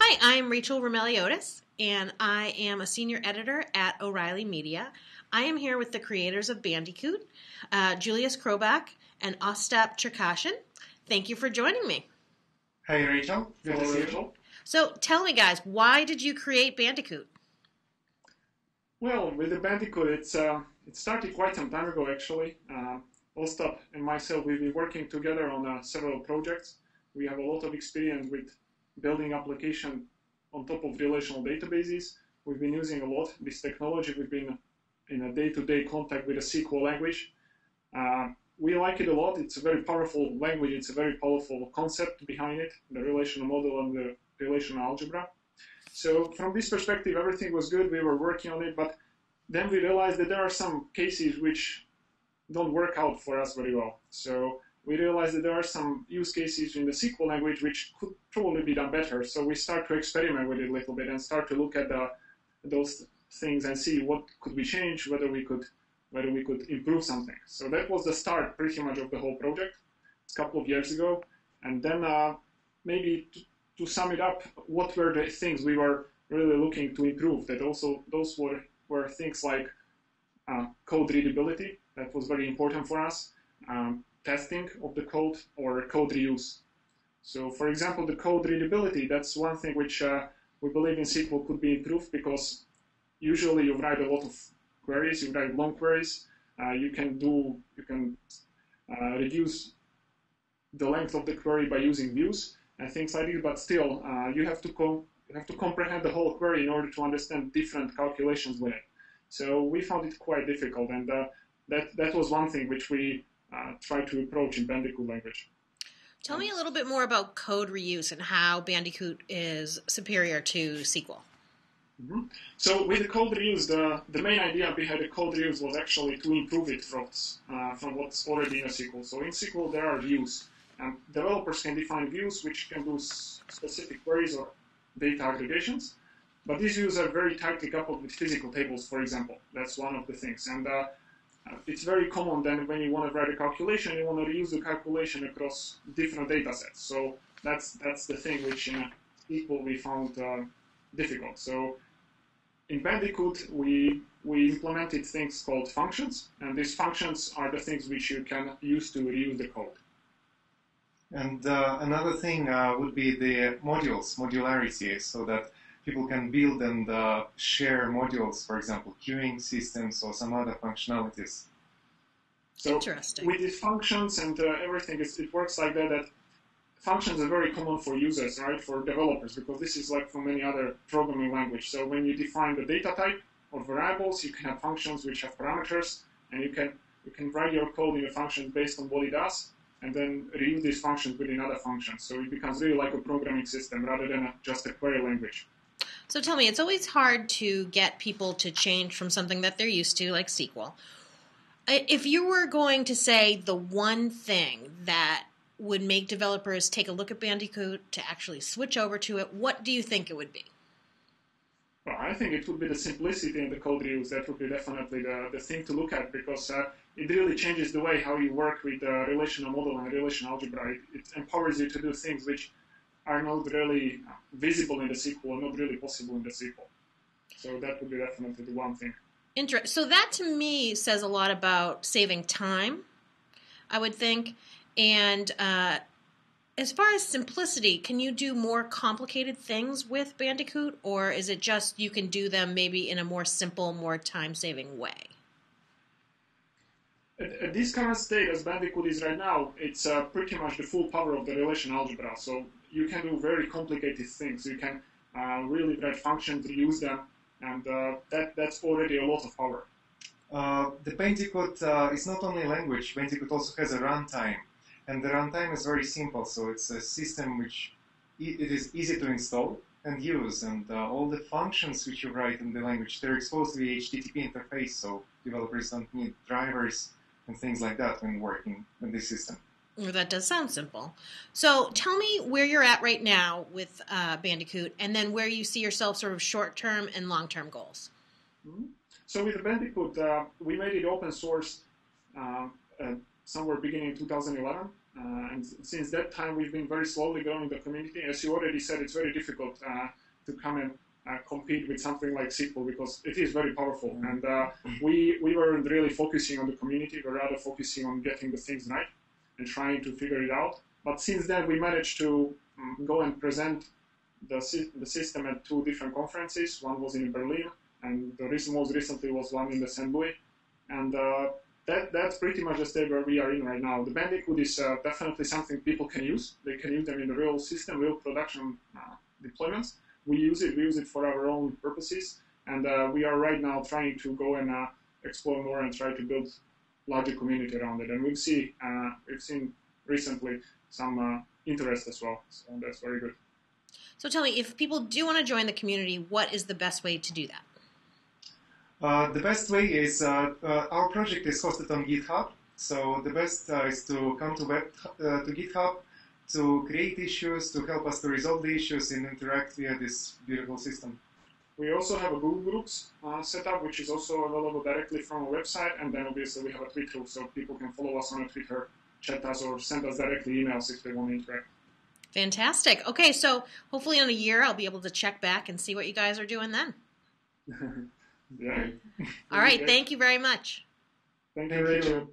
Hi, I'm Rachel Romeliotis, and I am a senior editor at O'Reilly Media. I am here with the creators of Bandicoot, Julius Krobach and Ostap Cherkashin. Thank you for joining me. Hey, Rachel. Good to see you. So tell me, guys, why did you create Bandicoot? Well, with the Bandicoot, it started quite some time ago, actually. Ostap and myself, we've been working together on several projects. We have a lot of experience with building application on top of relational databases. We've been using a lot this technology. We've been in a day-to-day contact with the SQL language. We like it a lot. It's a very powerful language. It's a very powerful concept behind it, the relational model and the relational algebra. So from this perspective, everything was good. We were working on it, but then we realized that there are some cases which don't work out for us very well. So we realized that there are some use cases in the SQL language which could probably be done better. So we start to experiment with it a little bit and start to look at those things and see what could we change, whether we could improve something. So that was the start pretty much of the whole project. It's a couple of years ago. And then maybe to sum it up, what were the things we were really looking to improve? That also those were things like code readability. That was very important for us. Testing of the code or code reuse. So, for example, the code readability, that's one thing which we believe in SQL could be improved, because usually you write a lot of queries, you write long queries. You can reduce the length of the query by using views and things like this, but still you have to comprehend the whole query in order to understand different calculations with it. So we found it quite difficult, and that was one thing which we try to approach in Bandicoot language. Tell me a little bit more about code reuse and how Bandicoot is superior to SQL. Mm-hmm. So with the code reuse, the main idea behind the code reuse was actually to improve it from what's already in a SQL. So in SQL there are views, and developers can define views which can do specific queries or data aggregations. But these views are very tightly coupled with physical tables, for example. That's one of the things. And it's very common then when you want to write a calculation, you want to reuse the calculation across different data sets. So that's the thing which in SQL we found difficult. So in Bandicoot, we implemented things called functions, and these functions are the things which you can use to reuse the code. And another thing would be the modularity, so that people can build and share modules, for example, queuing systems or some other functionalities. So interesting. With these functions and everything, it works like that functions are very common for users, right, for developers, because this is like from any other programming language. So when you define the data type or variables, you can have functions which have parameters, and you can write your code in a function based on what it does, and then reuse these functions within other functions. So it becomes really like a programming system rather than just a query language. So tell me, it's always hard to get people to change from something that they're used to, like SQL. If you were going to say the one thing that would make developers take a look at Bandicoot to actually switch over to it, what do you think it would be? Well, I think it would be the simplicity in the code reuse. That would be definitely the thing to look at, because it really changes the way how you work with the relational model and relational algebra. It empowers you to do things which are not really visible in the SQL, not really possible in the SQL. So that would be definitely the one thing. So that to me says a lot about saving time, I would think. And as far as simplicity, can you do more complicated things with Bandicoot, or is it just you can do them maybe in a more simple, more time-saving way? At this current state, as Bandicoot is right now, it's pretty much the full power of the relational algebra. So you can do very complicated things. You can really write functions, reuse them, and that's already a lot of power. The Bandicoot is not only language. Bandicoot also has a runtime, and the runtime is very simple. So it's a system which it is easy to install and use, and all the functions which you write in the language, they're exposed to the HTTP interface, so developers don't need drivers and things like that when working with this system. Well, that does sound simple. So tell me where you're at right now with Bandicoot, and then where you see yourself sort of short-term and long-term goals. Mm-hmm. So with the Bandicoot, we made it open source somewhere beginning 2011. And since that time, we've been very slowly growing the community. As you already said, it's very difficult to come and compete with something like SQL because it is very powerful. And we weren't really focusing on the community. We're rather focusing on getting the things right and trying to figure it out. But since then, we managed to go and present the system at 2 different conferences. One was in Berlin, and the most recently was one in the St. Louis. And that's pretty much the state where we are in right now. The Bandicoot is definitely something people can use. They can use them in the real system, real production deployments. We use it for our own purposes, and we are right now trying to go and explore more and try to build larger community around it. And we've seen recently some interest as well, so that's very good. So tell me, if people do want to join the community, what is the best way to do that? The best way is our project is hosted on GitHub, so the best is to come to GitHub to create issues, to help us to resolve the issues and interact via this beautiful system. We also have a Google Groups set up, which is also available directly from our website, and then obviously we have a Twitter, so people can follow us on Twitter, chat us, or send us directly emails if they want to interact. Fantastic. Okay, so hopefully in a year I'll be able to check back and see what you guys are doing then. Yeah. All right, thank you very much. Thank you, Rachel.